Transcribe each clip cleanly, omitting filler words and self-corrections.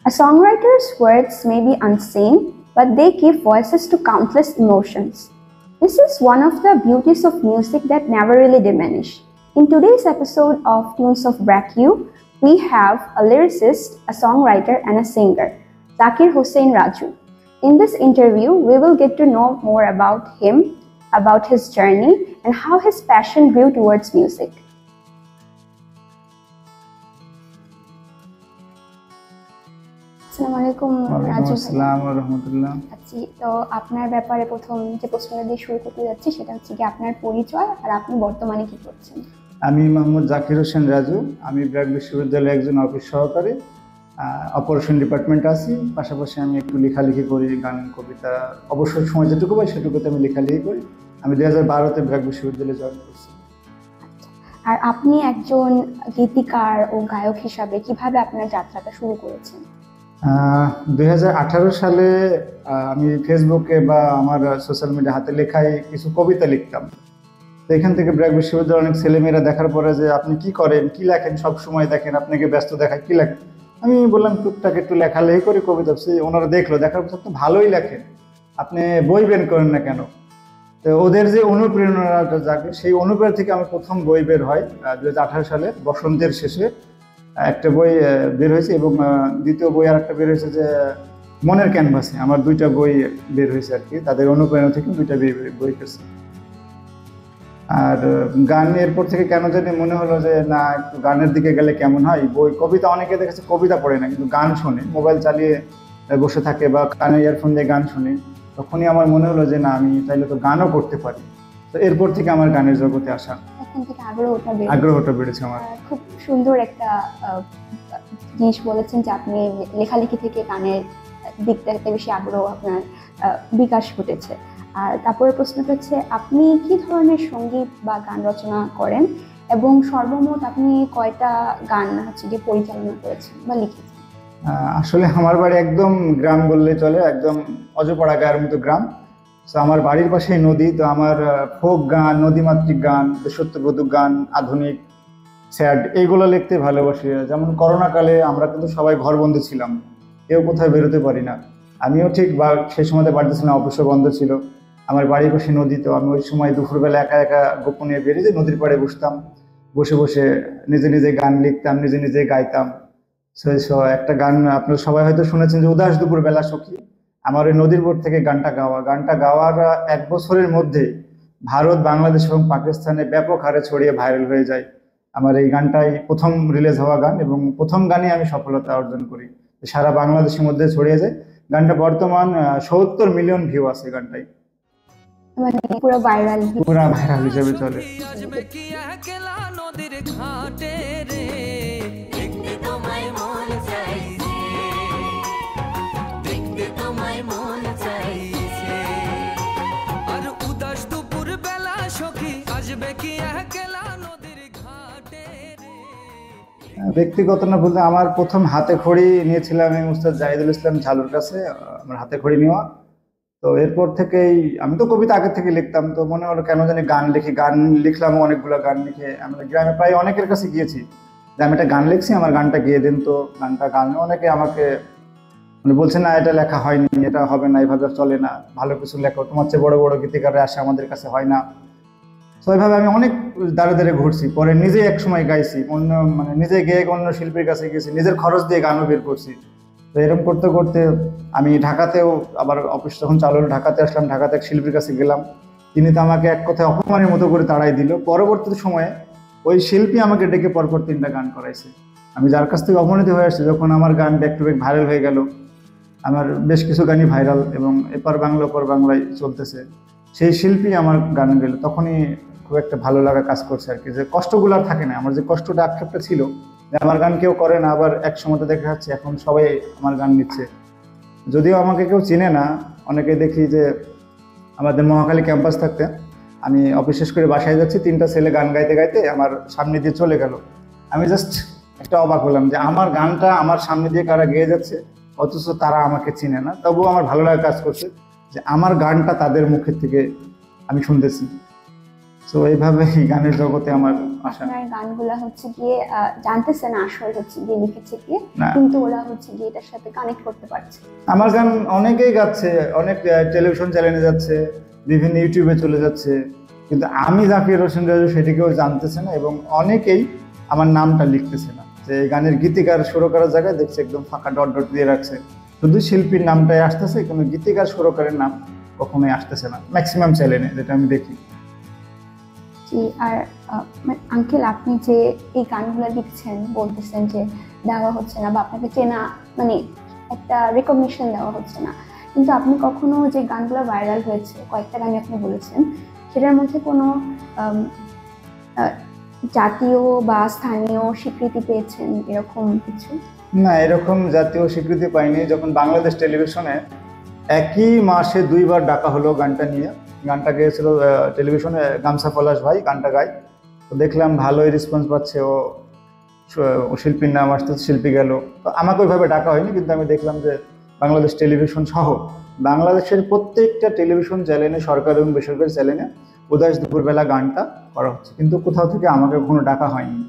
A songwriter's words may be unseen, but they give voices to countless emotions. This is one of the beauties of music that never really diminish. In today's episode of Tunes of BRAQ, we have a lyricist, a songwriter, and a singer, Zakir Hussain Raju. In this interview, we will get to know more about him, about his journey, and how his passion grew towards music. আসসালামু আলাইকুম রাজু ভাই। আসসালামু রাহমাতুল্লাহ। আচ্ছা, তো আপনার ব্যাপারে প্রথম যে প্রশ্নটা দিয়ে শুরু করতে যাচ্ছি সেটা হচ্ছে কি আপনার পরিচয় আর আপনি বর্তমানে কি করছেন? আমি মোহাম্মদ জাকির হোসেন রাজু। আমি ব্র্যাক বিশ্ববিদ্যালয়ে একজন অফিস সহকারী, অপারেশন ডিপার্টমেন্টে আছি। পাশাপাশি আমি একটু লেখালেখি করি, গান কবিতা, অবসর সময় যেটুকু পাই সেটুকুতে আমি লেখালেখি করি। আমি 2012-তে ব্র্যাক বিশ্ববিদ্যালয়ে জয়েন করছি। আর আপনি একজন গীতিকার ও গায়ক হিসাবে কিভাবে আপনার যাত্রাটা শুরু করেছেন? 2018 সালে আমি ফেসবুকে বা আমার সোশ্যাল মিডিয়া হাতে লেখায় কিছু কবিতা লিখতাম। তো এখান থেকে ব্র্যাক বিশ্ববিদ্যালয়ের অনেক ছেলেমেয়েরা দেখার পরে যে আপনি কি করেন, কি লেখেন, সব সময় দেখেন, আপনাকে ব্যস্ত দেখায়, কি লেখেন? আমি বললাম টুকটাক একটু লেখালেখি করি কবিতা। ওনারা দেখলো, দেখার পর তো ভালোই লেখেন, আপনি বই বের করেন না কেন? তো ওদের যে অনুপ্রেরণাটা জাগে, সেই অনুপ্রেরণা থেকে আমি প্রথম বই বের হয় 2018 সালে বসন্তের শেষে একটা বই বের হয়েছে, এবং দ্বিতীয় বই আর একটা বের হয়েছে যে মনের ক্যানভাসে। আমার দুইটা বই বের হয়েছে আর কি, তাদের অনুপ্রেরণা থেকে দুইটা বই পেয়েছি। আর গান এরপর থেকে কেন জানি মনে হলো যে না, একটু গানের দিকে গেলে কেমন হয়। বই কবিতা অনেকে দেখেছে কবিতা পড়ে না, কিন্তু গান শোনে, মোবাইল চালিয়ে বসে থাকে বা কানে ইয়ারফোন দিয়ে গান শুনে। তখনই আমার মনে হলো যে না, আমি চাইলে তো গানও করতে পারি। তো এরপর থেকে আমার গানের জগতে আসা, তখন থেকে আগ্রহটা বেড়েছে আমার। খুব সুন্দর একটা জিনিস বলেছেন যে আপনি লেখালেখি থেকে গানের দিকটাতে বেশি আগ্রহ আপনার বিকাশ ঘটেছে। আর তারপরে প্রশ্নটা হচ্ছে আপনি কি ধরনের সঙ্গীত বা গান রচনা করেন এবং সর্বমোট আপনি কয়টা গান যে পরিচালনা করেছেন বা লিখেছেন? আসলে আমার বাড়ি একদম গ্রাম বললে চলে, একদম অজপাড়া গায়ের মতো গ্রাম। তো আমার বাড়ির পাশেই নদী। তো আমার ফোক গান, নদীমাতৃক গান, দেশাত্মবোধক গান, আধুনিক, স্যাড, এইগুলো লিখতে ভালোবাসি। যেমন করোনাকালে আমরা কিন্তু সবাই ঘরবন্দি ছিলাম, কেউ কোথাও বেরোতে পারি না। আমিও ঠিক বা সেই সময়তে পারতেছিলাম, অফিসও বন্ধ ছিল। আমার বাড়ির পাশে নদী, তো আমি ওই সময় দুপুরবেলা একা একা গোপনে বেরিয়ে নদীর পাড়ে বসতাম, বসে বসে নিজে নিজে গান লিখতাম, নিজে নিজে গাইতাম। একটা গান আপনারা সবাই হয়তো শুনেছেন যে উদাস দুপুর বেলা সখী। আমার ওই নদীর বোট থেকে গানটা গাওয়ার 1 বছরের মধ্যে ভারত, বাংলাদেশ এবং পাকিস্তানে ব্যাপক হারে ছড়িয়ে ভাইরাল হয়ে যায়। আমার এই গানটাই প্রথম রিলিজ হওয়া গান, এবং প্রথম গানে আমি সফলতা অর্জন করি, সারা বাংলাদেশের মধ্যে ছড়িয়ে যায়। গানটা বর্তমান 70 মিলিয়ন ভিউ আছে গানটাই, মানে পুরো ভাইরাল হিসেবে চলে। ব্যক্তিগত না বলতে, আমার প্রথম হাতে খড়ি নিয়েছিলাম আমি উস্তাদ জাহিদুল ইসলাম ঝালুর কাছে, আমার হাতে খড়ি নেওয়া। তো এরপর থেকেই আমি তো কবিতা আগে থেকে লিখতাম, তো মনে হলো কেন জানি গান লিখি। গান লিখলাম, অনেকগুলো গান লিখে আমরা গ্রামে প্রায় অনেকের কাছে গিয়েছি যে আমি একটা গান লিখছি, আমার গানটা গিয়ে দিন। তো গানটা গানে অনেকে আমাকে মানে বলছে না, এটা লেখা হয়নি, এটা হবে না, এইভাবে চলে না, ভালো কিছু লেখো, তোমার চেয়ে বড় বড় গীতিকাররা আসে, আমাদের কাছে হয় না। তো এইভাবে আমি অনেক দাঁড়ে দাঁড়ে ঘুরছি। পরে নিজে এক সময় গাইছি, মানে নিজে গিয়ে অন্য শিল্পীর কাছে গেছি, নিজের খরচ দিয়ে গানও বের করছি। তো এরকম করতে করতে আমি ঢাকাতেও আবার অফিস যখন চালু হলো, ঢাকাতে আসলাম। ঢাকাতে এক শিল্পীর কাছে গেলাম, তিনি তো আমাকে এক কথায় অপমানের মতো করে তাড়াই দিল। পরবর্তী সময়ে ওই শিল্পী আমাকে ডেকে পরপর 3টা গান করাইছে। আমি যার কাছ থেকে অপমানিত হয়ে আসছি, যখন আমার গান ব্যাক টু ব্যাক ভাইরাল হয়ে গেল, আমার বেশ কিছু গানই ভাইরাল এবং এপার বাংলা ওপার বাংলায় চলতেছে, সেই শিল্পী আমার গান গেল, তখনই খুব একটা ভালো লাগা কাজ করছে আর কি। যে কষ্টগুলো আর থাকে না, আমার যে কষ্টটা আক্ষেপটা ছিল যে আমার গান কেউ করে না, আবার এক সময় দেখা যাচ্ছে এখন সবাই আমার গান নিচ্ছে। যদিও আমাকে কেউ চিনে না, অনেকে দেখি যে আমাদের মহাখালী ক্যাম্পাস থাকতে আমি অফিস শেষ করে বাসায় যাচ্ছি, 3টা ছেলে গান গাইতে গাইতে আমার সামনে দিয়ে চলে গেল। আমি জাস্ট একটা অবাক হলাম যে আমার গানটা আমার সামনে দিয়ে কারা গেয়ে যাচ্ছে, অথচ তারা আমাকে চিনে না। তবুও আমার ভালো লাগা কাজ করছে যে আমার গানটা তাদের মুখের থেকে আমি শুনতেছি। তো এইভাবে গানের জগতে আমার আসা। আপনার গানগুলা হচ্ছে গিয়ে জানতেছে না আসল হচ্ছে গিয়ে লিখেছে কি, না, কিন্তু ওরা হচ্ছে গিয়ে এটার সাথে কানেক্ট করতে পারছে। আমার গান অনেকেই গাচ্ছে, অনেক টেলিভিশন চ্যানেলে যাচ্ছে, বিভিন্ন ইউটিউবে চলে যাচ্ছে, কিন্তু আমি জাকির হোসেন রাজু সেটি কেউ জানতেছে না, এবং অনেকেই আমার নামটা লিখতেছে না। যে এই গানের গীতিকার সুরকারের জায়গায় দেখছে একদম ফাঁকা ডট ডট দিয়ে রাখছে, শুধু শিল্পীর নামটাই আসতেছে, কিন্তু গীতিকার সুরকারের নাম কখনোই আসতেছে না ম্যাক্সিমাম চ্যানেলে, যেটা আমি দেখি। জি, আর আঙ্কেল আপনি যে এই গানগুলো লিখছেন, বলতেছেন যে দেওয়া হচ্ছে না বা আপনাকে চেনা মানে একটা রেকগনিশন দেওয়া হচ্ছে না, কিন্তু আপনি কখনো যে গানগুলো ভাইরাল হয়েছে, কয়েকটা গানই আপনি বলেছেন, সেটার মধ্যে কোনো আম, আহ, জাতীয় বা স্থানীয় স্বীকৃতি পেয়েছেন এরকম কিছু? না, এরকম জাতীয় স্বীকৃতি পাইনি। যখন বাংলাদেশ টেলিভিশনে একই মাসে 2বার ডাকা হলো গানটা নিয়ে, গানটা গেয়েছিল টেলিভিশনে গামছা পলাশ ভাই, গানটা গায়, তো দেখলাম ভালোই রেসপন্স পাচ্ছে, ও শিল্পীর নাম আসতে, শিল্পী গেল। তো আমাকে ওইভাবে ডাকা হয়নি, কিন্তু আমি দেখলাম যে বাংলাদেশ টেলিভিশন সহ বাংলাদেশের প্রত্যেকটা টেলিভিশন চ্যানেলে, সরকারি এবং বেসরকারি চ্যানেলে উদাস দুপুরবেলা গানটা করা হচ্ছে, কিন্তু কোথাও থেকে আমাকে কখনো ডাকা হয়নি,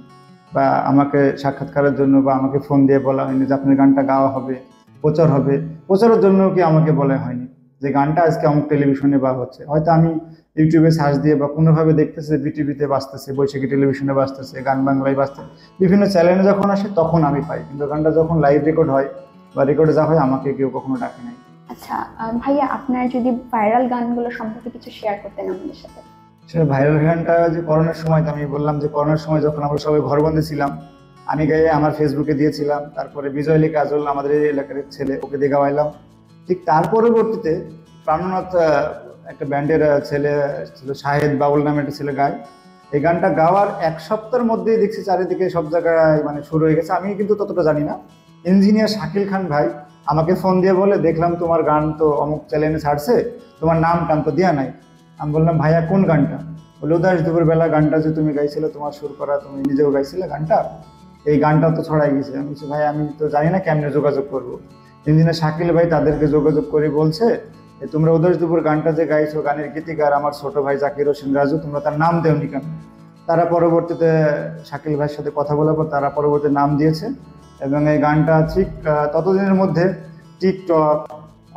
বা আমাকে সাক্ষাৎকারের জন্য বা আমাকে ফোন দিয়ে বলা হয়নি যে আপনার গানটা গাওয়া হবে, প্রচার হবে। প্রচারের জন্য কি আমাকে বলা হয়নি যে গানটা আজকে অমুক টেলিভিশনে বা হচ্ছে। হয়তো আমি ইউটিউবে সার্চ দিয়ে বা কোনোভাবে দেখতেছে বিটিভিতে বাজতেছে, বৈশাখী টেলিভিশনে বাজতেছে, গান বাংলায় বাজতেছে, বিভিন্ন চ্যানেলে যখন আসে তখন আমি পাই, কিন্তু গানটা যখন লাইভ রেকর্ড হয় বা রেকর্ডে যা হয় আমাকে কেউ কখনো ডাকে নাই। আচ্ছা, ভাইয়া আপনার যদি ভাইরাল গানগুলো সম্পর্কে কিছু শেয়ার করতেন আমাদের সাথে। সে ভাইরাল গানটা যে করোনার সময়, তো আমি বললাম যে করোনার সময় যখন আমরা সবাই ঘরবন্দি ছিলাম, আমি গাইয়ে আমার ফেসবুকে দিয়েছিলাম, তারপরে বিজয়লী কাজল আমাদের এই এলাকার ছেলে, ওকে দিয়ে গাওয়াইলাম। ঠিক তার পরবর্তীতে প্রাণনাথ একটা ব্যান্ডের ছেলে ছিল, শাহেদ বাউল নামে একটা ছেলে গায়। এই গানটা গাওয়ার 1 সপ্তাহের মধ্যেই দেখছি চারিদিকে সব জায়গায় মানে শুরু হয়ে গেছে। আমি কিন্তু ততটা জানি না। ইঞ্জিনিয়ার শাকিল খান ভাই আমাকে ফোন দিয়ে বলে, দেখলাম তোমার গান তো অমুক চ্যানেলে ছাড়ছে, তোমার নাম টান তো দেওয়া নাই। আমি বললাম ভাইয়া কোন গানটা? বলে উদাস দুপুরবেলা গানটা যে তুমি গাইছিলে, তোমার সুর করা, তুমি নিজেও গাইছিলে গানটা, এই গানটা তো ছড়াই গেছে। আমি বলছি ভাই আমি তো জানি না কেমনে যোগাযোগ করবো। ইঞ্জিনিয়ার শাকিল ভাই তাদেরকে যোগাযোগ করে বলছে তোমরা উদাস দুপুর গানটা যে গাইছো, গানের গীতিকার আমার ছোট ভাই জাকির হোসেন রাজু, তোমরা তার নাম দেওনি কেন? তারা পরবর্তীতে শাকিল ভাইয়ের সাথে কথা বলার পর তারা পরবর্তী নাম দিয়েছে, এবং এই গানটা ঠিক ততদিনের মধ্যে টিকটক,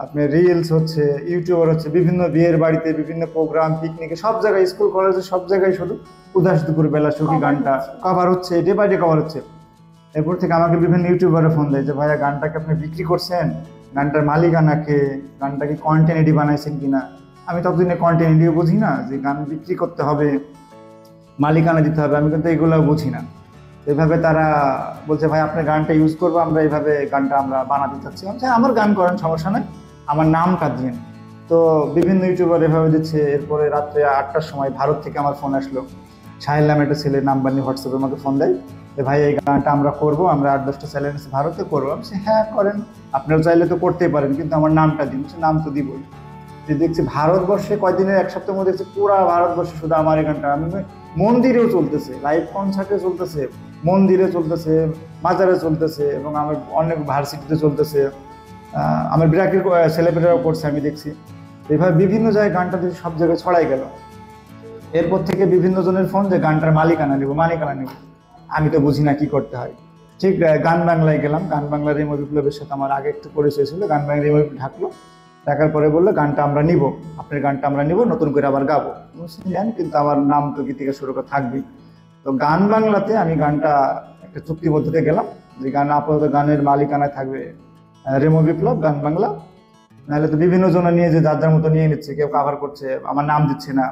আপনার রিলস হচ্ছে, ইউটিউবার হচ্ছে, বিভিন্ন বিয়ের বাড়িতে, বিভিন্ন প্রোগ্রাম, পিকনিকে, সব জায়গায়, স্কুল কলেজে, সব জায়গায় শুধু উদাস দুপুর বেলা সুখী গানটা কভার হচ্ছে, ডে বাই ডে কভার হচ্ছে। এরপর থেকে আমাকে বিভিন্ন ইউটিউবারে ফোন দেয় যে ভাইয়া গানটাকে আপনি বিক্রি করছেন, গানটার মালিকানা কে, গানটা কি কন্টেন্ট এডি বানাইছেন কিনা। আমি ততদিনে কন্টেন্ট এডিও বুঝি না, যে গান বিক্রি করতে হবে, মালিকানা দিতে হবে, আমি কিন্তু এগুলো বুঝি না। এইভাবে তারা বলছে ভাই আপনার গানটা ইউজ করবো, আমরা এইভাবে গানটা আমরা বানাতে চাচ্ছি। আমার গান করেন, সমস্যা নাই, আমার নামটা দিন। তো বিভিন্ন ইউটিউবার এভাবে দিচ্ছে। এরপরে রাত্রে 8টার সময় ভারত থেকে আমার ফোন আসলো, সাহেল নামে একটা ছেলে নাম্বার নিয়ে হোয়াটসঅ্যাপে আমাকে ফোন দেয় যে ভাই এই গানটা আমরা করবো, আমরা 8-10টা চ্যানেল ভারতে করবো। আমি হ্যাঁ করেন, আপনারা চাইলে তো করতেই পারেন, কিন্তু আমার নামটা দিন। নাম তো দিবই। দেখছি ভারতবর্ষে কয়দিনের, 1 সপ্তাহের মধ্যে দেখছি পুরা ভারতবর্ষে শুধু আমার এই গানটা, আমি মন্দিরেও চলতেছে, লাইভ কনসার্টে চলতেছে, মন্দিরে চলতেছে, মাজারে চলতেছে, এবং আমার অনেক ভার্সিটিতে চলতেছে, আমার বিরাকির ছেলেপেলেরাও করছে, আমি দেখছি। এইভাবে বিভিন্ন জায়গায় গানটা সব জায়গায় ছড়াই গেল। এরপর থেকে বিভিন্ন জনের ফোন যে গানটার মালিকানা নেব। আমি তো বুঝি না কি করতে হয়। ঠিক গান বাংলায় গেলাম, গান বাংলার রেমো বিপ্লবের সাথে আমার আগে একটু পরিচয় ছিল, গান বাংলা রেমো ঢাকলো, ডাকার পরে বললো গানটা আমরা নিব, আপনার গানটা আমরা নিব, নতুন করে আবার গাবো। জানি, কিন্তু আমার নাম তো গীতিকা সুরকার থাকবেই। তো গান বাংলাতে আমি গানটা একটা চুক্তিবদ্ধতে গেলাম যে গান আপাতত গানের মালিকানায় থাকবে রেমো বিপ্লব, গান বাংলা। নাহলে তো বিভিন্ন জন নিয়ে যে যার যার মতো নিয়ে নিচ্ছে, কেউ কাভার করছে, আমার নাম দিচ্ছে না,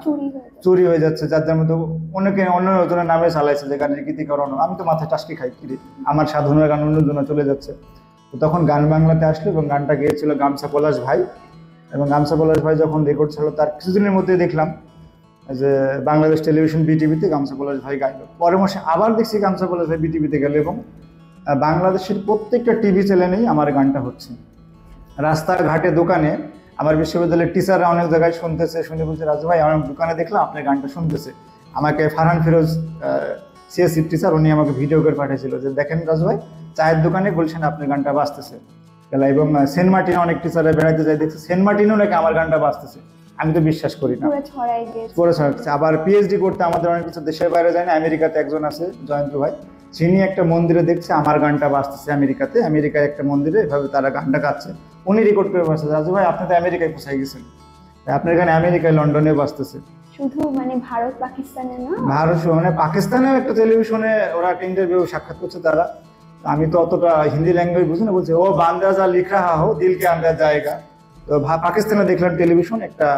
চুরি হয়ে যাচ্ছে, যার যার মতো অনেকে অন্য জনের নামে চালাইছে যে গানের গীতিকার অন্য। আমি তো মাথায় টাস্কি খাই, কিরে আমার সাধনের গান অন্য জনে চলে যাচ্ছে। তো তখন গান বাংলাতে আসলো, এবং গানটা গেয়েছিল গামছা পলাশ ভাই। এবং গামছা পলাশ ভাই যখন রেকর্ড ছিল তার কিছুদিনের মধ্যে দেখলাম যে বাংলাদেশ টেলিভিশন বিটিভিতে গামছা পলাশ ভাই গাইল। পরের মাসে আবার দেখছি গামছা পলাশ ভাই বিটিভিতে গেল, এবং বাংলাদেশের প্রত্যেকটা টিভি চ্যানেলেই আমার গানটা হচ্ছে। রাস্তাঘাটে, দোকানে, আমার বিশ্ববিদ্যালয়ের টিচাররা অনেক জায়গায় শুনতেছে, শুনে বলছে রাজু ভাই আমার দোকানে দেখলাম আপনার গানটা শুনতেছে। আমাকে ফারহান ফিরোজ সিএসসি টিচার, উনি আমাকে ভিডিও করে পাঠিয়েছিল যে দেখেন রাজু ভাই চায়ের দোকানে বলছেন আপনার গানটা বাজতেছে। এবং সেন্ট মার্টিনে অনেক টিচাররা বেড়াইতে যায়, দেখছে সেন্ট মার্টিনেও নাকি আমার গানটা বাজতেছে। আমি তো বিশ্বাস করি না। পুরো ছড়াই গেছে। পুরো ছড়াচ্ছে। আবার পিএইচডি করতে আমাদের অনেক কিছু দেশের বাইরে যায় না। আমেরিকাতে একজন আছে জয়ন্ত ভাই, যিনি একটা মন্দিরে দেখছে আমার গানটা বাজতেছে আমেরিকাতে, আমেরিকায় একটা মন্দিরে এভাবে তারা গানটা গাচ্ছে, উনি রেকর্ড করে বাজতেছে। রাজু ভাই আপনি তো আমেরিকায় কোথায় গেছেন, আপনার গান আমেরিকায় লন্ডনে বাজতেছে। শুধু মানে ভারত পাকিস্তানে না, ভারত মানে পাকিস্তানেও একটা টেলিভিশনে ওরা একটা ইন্টারভিউ সাক্ষাৎ করছে তারা। আমি তো অতটা হিন্দি ল্যাঙ্গুয়েজ বুঝি না, বলছে ও বান্দা যা লিখ রাহা হো দিল কে আন্দাজ জায়েগা। তো পাকিস্তানে দেখলাম টেলিভিশন একটা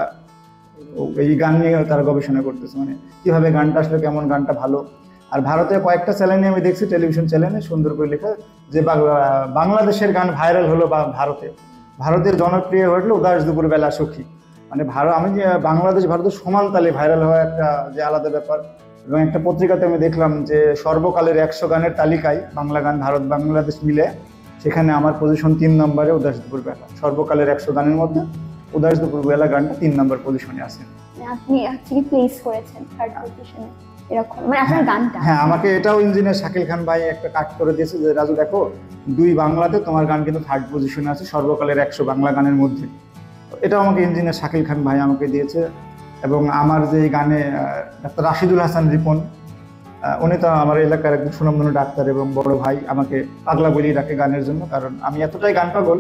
এই গান নিয়ে তারা গবেষণা করতেছে, মানে কিভাবে গানটা আসলে কেমন, গানটা ভালো। আর ভারতে কয়েকটা চ্যানেলে আমি দেখছি, টেলিভিশন চ্যানেলে সুন্দর করে লেখা যে বাংলাদেশের গান ভাইরাল হলো বা ভারতের জনপ্রিয় হলো উদাস দুপুর বেলা সখী। মানে আমি যে বাংলাদেশ ভারতের সমান তালে ভাইরাল হওয়া একটা যে আলাদা ব্যাপার। এবং একটা পত্রিকাতে আমি দেখলাম যে সর্বকালের 100 গানের তালিকায় বাংলা গান ভারত বাংলাদেশ মিলে, সেখানে আমার পজিশন 3 নম্বরে উদাস দুপুর বেলা। সর্বকালের 100 গানের মধ্যে উদাস দুপুর বেলা গানটা 3 নম্বর পজিশনে আছে। আপনি অ্যাকচুয়ালি প্লেস করেছেন থার্ড পজিশনে এরকম, মানে আপনার গানটা। হ্যাঁ, আমাকে এটাও ইঞ্জিনিয়ার শাকিল খান ভাই একটা কাট করে দিয়েছে যে রাজু দেখো 2 বাংলাতে তোমার গান কিন্তু থার্ড পজিশনে আছে সর্বকালের 100 বাংলা গানের মধ্যে। এটাও আমাকে ইঞ্জিনিয়ার শাকিল খান ভাই আমাকে দিয়েছে। এবং আমার যে গানে ডাক্তার রাশিদুল হাসান রিপন, উনি তো আমার এলাকার একজন সুনামধন্য ডাক্তার এবং বড় ভাই, আমাকে পাগলা বলি ডাকে গানের জন্য। কারণ আমি এতটাই গান পাগল,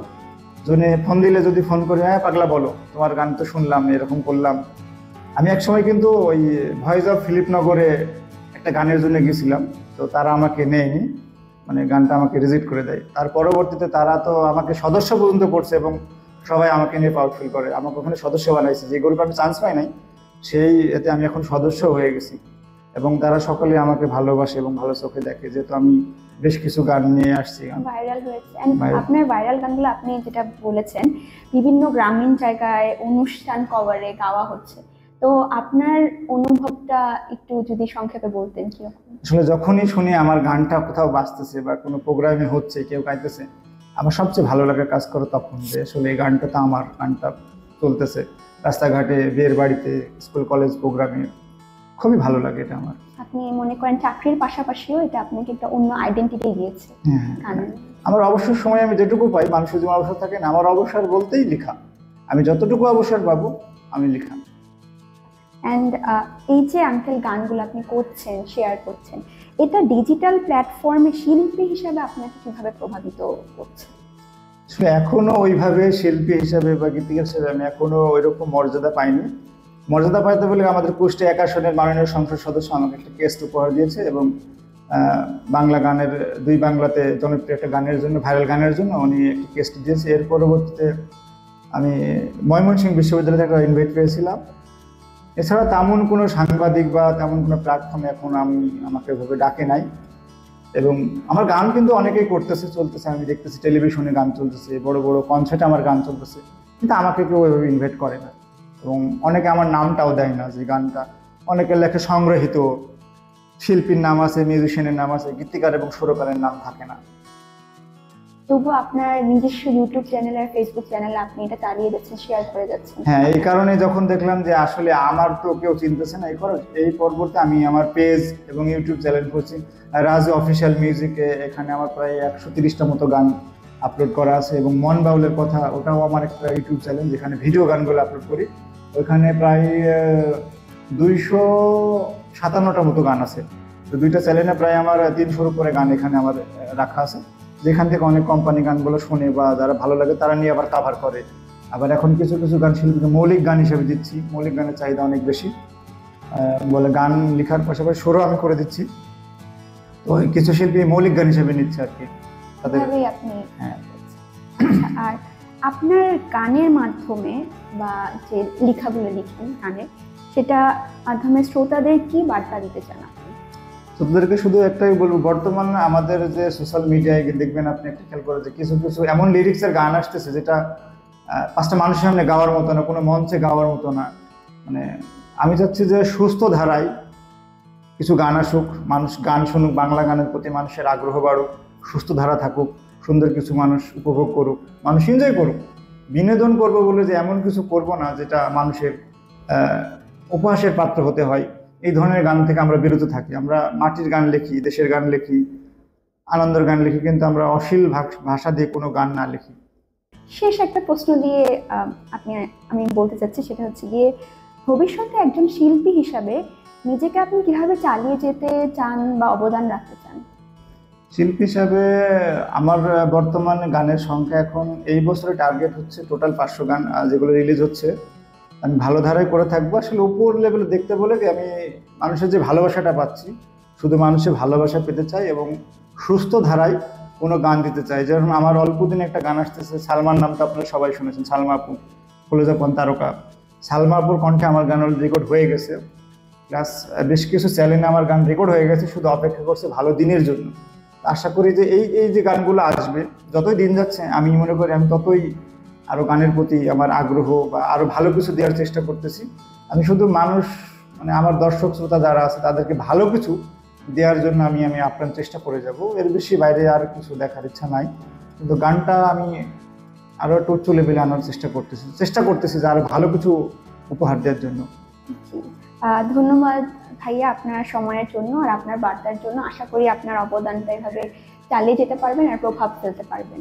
জনে ফোন দিলে যদি ফোন করে হ্যাঁ পাগলা বলো, তোমার গান তো শুনলাম, এরকম করলাম। আমি একসময় কিন্তু ওই ভয়েস অফ ফিলিপনগরে একটা গানের জন্য গেছিলাম, তো তারা আমাকে নেয়নি, মানে গানটা আমাকে রিজেক্ট করে দেয়। তার পরবর্তীতে তারা তো আমাকে সদস্য পর্যন্ত করছে এবং সবাই আমাকে নিয়ে প্রাউড ফিল করে, আমাকে ওখানে সদস্য বানাইছে। যে গ্রুপে আমি চান্স পাই নাই, সেই এতে আমি এখন সদস্য হয়ে গেছি এবং তারা সকলে আমাকে ভালোবাসে এবং ভালো চোখে দেখে, যেহেতু আমি বেশ কিছু গান নিয়ে আসছি। ভাইরাল হয়েছে। আপনার ভাইরাল গানগুলো আপনি যেটা বলেছেন বিভিন্ন গ্রামীণ জায়গায় অনুষ্ঠান কভারে গাওয়া হচ্ছে, তো আপনার অনুভবটা একটু যদি সংক্ষেপে বলতেন কিরকম? আসলে যখনই শুনি আমার গানটা কোথাও বাজতেছে বা কোনো প্রোগ্রামে হচ্ছে, কেউ গাইতেছে, আমার সবচেয়ে ভালো লাগে কাজ করে তখন, যে আসলে এই গানটা তো আমার, গানটা চলতেছে রাস্তাঘাটে, বিয়ের বাড়িতে, স্কুল কলেজ প্রোগ্রামে, খুবই ভালো লাগে এটা আমার। আপনি মনে করেন চাকরির পাশাপাশিও এটা আপনাকে একটা অন্য আইডেন্টিটি দিয়েছে? আমার অবসর সময় আমি যেটুকু পাই, মানুষের যেমন অবসর থাকে না, আমার অবসর বলতেই লেখা। আমি যতটুকু অবসর পাবো আমি লেখা। অ্যান্ড এই যে আঙ্কেল গানগুলো আপনি করছেন, শেয়ার করছেন, এটা ডিজিটাল প্ল্যাটফর্মে শিল্পী হিসেবে আপনাকে কিভাবে প্রভাবিত করছে? এখনো ওইভাবে শিল্পী হিসাবে বা গীতিকার হিসেবে আমি এখনো ওইরকম মর্যাদা পাইনি। মর্যাদা পাইতে বলে আমাদের কুষ্টিয়া 1 আসনের মাননীয় সংসদ সদস্য আমাকে একটা কেস্ট উপহার দিয়েছে এবং বাংলা গানের 2 বাংলাতে জনপ্রিয় একটা গানের জন্য, ভাইরাল গানের জন্য উনি একটা কেস্ট দিয়েছে। এর পরবর্তীতে আমি ময়মনসিংহ বিশ্ববিদ্যালয়ে একটা ইনভাইট পেয়েছিলাম। এছাড়া তেমন কোনো সাংবাদিক বা তেমন কোনো প্ল্যাটফর্মে এখন আমাকে এভাবে ডাকে নাই। এবং আমার গান কিন্তু অনেকেই করতেছে, চলতেছে, আমি দেখতেছি টেলিভিশনে গান চলতেছে, বড় বড় কনসার্টে আমার গান চলতেছে, কিন্তু আমাকে কেউ ওইভাবে ইনভাইট করে না। এবং অনেকে আমার নামটাও দেয় না, যে গানটা অনেকের লেখে সংগ্রহীত, শিল্পীর নাম আছে, মিউজিশিয়ানের নাম আছে, গীতিকার এবং সুরকারের নাম থাকে না। তবু আপনার নিজস্ব ইউটিউব চ্যানেল আর ফেসবুক চ্যানেলে আপনি এটা চালিয়ে যাচ্ছেন, শেয়ার করে যাচ্ছেন। হ্যাঁ, এই কারণে যখন দেখলাম যে আসলে আমার তো কেউ চিনতেছে না, এই পরবর্তী আমি আমার পেজ এবং ইউটিউব চ্যানেল করছি রাজু অফিসিয়াল মিউজিকে। এখানে আমার প্রায় 130টা মতো গান আপলোড করা আছে এবং মন বাউলের কথা, ওটাও আমার একটা ইউটিউব চ্যানেল যেখানে ভিডিও গানগুলো আপলোড করি। ওইখানে প্রায় 257টা মতো গান আছে। তো 2টা চ্যানেলে প্রায় আমার 300-র উপরে গান এখানে আমার রাখা আছে, যেখান থেকে অনেক কোম্পানি গানগুলো শোনে বা যারা ভালো লাগে তারা নিয়ে আবার কাভার করে। আবার এখন কিছু কিছু গান শিল্পীকে মৌলিক গান হিসেবে দিচ্ছি, মৌলিক গানের চাহিদা অনেক বেশি বলে গান লেখার পাশাপাশি সুরও আমি করে দিচ্ছি। তো কিছু শিল্পী মৌলিক গান হিসেবে নিচ্ছে আর কি তাদের। হ্যাঁ, আর আপনার গানের মাধ্যমে বা যে লেখাগুলো লিখেন গানের, সেটা মাধ্যমে শ্রোতাদের কি বার্তা দিতে চান আপনি? শ্রোতাদেরকে শুধু একটাই বলবো, বর্তমানে আমাদের যে সোশ্যাল মিডিয়ায় দেখবেন আপনি একটা খেয়াল করে যে কিছু কিছু এমন লিরিক্সের গান আসতেছে যেটা 5টা মানুষের সামনে গাওয়ার মতো না, কোনো মঞ্চে গাওয়ার মতো না। মানে আমি চাচ্ছি যে সুস্থ ধারায় কিছু গান আসুক, মানুষ গান শুনুক, বাংলা গানের প্রতি মানুষের আগ্রহ বাড়ুক, সুস্থ ধারা থাকুক, সুন্দর কিছু মানুষ উপভোগ করুক, মানুষ এনজয় করুক। বিনোদন করবো বলে যে এমন কিছু করব না যেটা মানুষের উপহাসের পাত্র হতে হয়, এই ধরনের গান থেকে আমরা বিরত থাকি। আমরা মাটির গান লিখি, দেশের গান লিখি, আনন্দের গান লিখি, কিন্তু আমরা অশ্লীল ভাষা দিয়ে কোনো গান না লিখি। শেষ একটা প্রশ্ন দিয়ে আমি বলতে চাচ্ছি, সেটা হচ্ছে গিয়ে ভবিষ্যতে একজন শিল্পী হিসাবে নিজেকে আপনি কিভাবে চালিয়ে যেতে চান বা অবদান রাখতে চান? শিল্পী হিসাবে আমার বর্তমান গানের সংখ্যা এখন এই বছরে টার্গেট হচ্ছে টোটাল 500 গান যেগুলো রিলিজ হচ্ছে। আমি ভালো ধারায় করে থাকবো। আসলে উপর লেভেলে দেখতে বলে কি, আমি মানুষের যে ভালোবাসাটা পাচ্ছি, শুধু মানুষের ভালোবাসা পেতে চাই এবং সুস্থ ধারায় কোনো গান দিতে চাই। যেরকম আমার অল্প দিনে একটা গান আসতেছে, সালমান, নামটা আপনারা সবাই শুনেছেন, সালমা আপু, কলেজাপন তারকা। সালমা আপুর কণ্ঠে আমার গান রেকর্ড হয়ে গেছে, প্লাস বেশ কিছু চ্যানেলে আমার গান রেকর্ড হয়ে গেছে, শুধু অপেক্ষা করছে ভালো দিনের জন্য। আশা করি যে এই এই যে গানগুলো আসবে, যতই দিন যাচ্ছে আমি মনে করি আমি ততই আরো গানের প্রতি আমার আগ্রহ বা আরো ভালো কিছু দেওয়ার চেষ্টা করতেছি। আমি শুধু মানুষ, মানে আমার দর্শক শ্রোতা যারা আছে তাদেরকে ভালো কিছু দেওয়ার জন্য আমি আপ্রাণ চেষ্টা করে যাব। এর বেশি বাইরে আর কিছু দেখার ইচ্ছা নাই, কিন্তু গানটা আমি আরো একটু উচ্চ লেভেলে আনার চেষ্টা করতেছি যে আরো ভালো কিছু উপহার দেওয়ার জন্য। ধন্যবাদ ভাইয়া আপনার সময়ের জন্য আর আপনার বার্তার জন্য। আশা করি আপনার অবদানটা এভাবে চালিয়ে যেতে পারবেন আর প্রভাব ফেলতে পারবেন।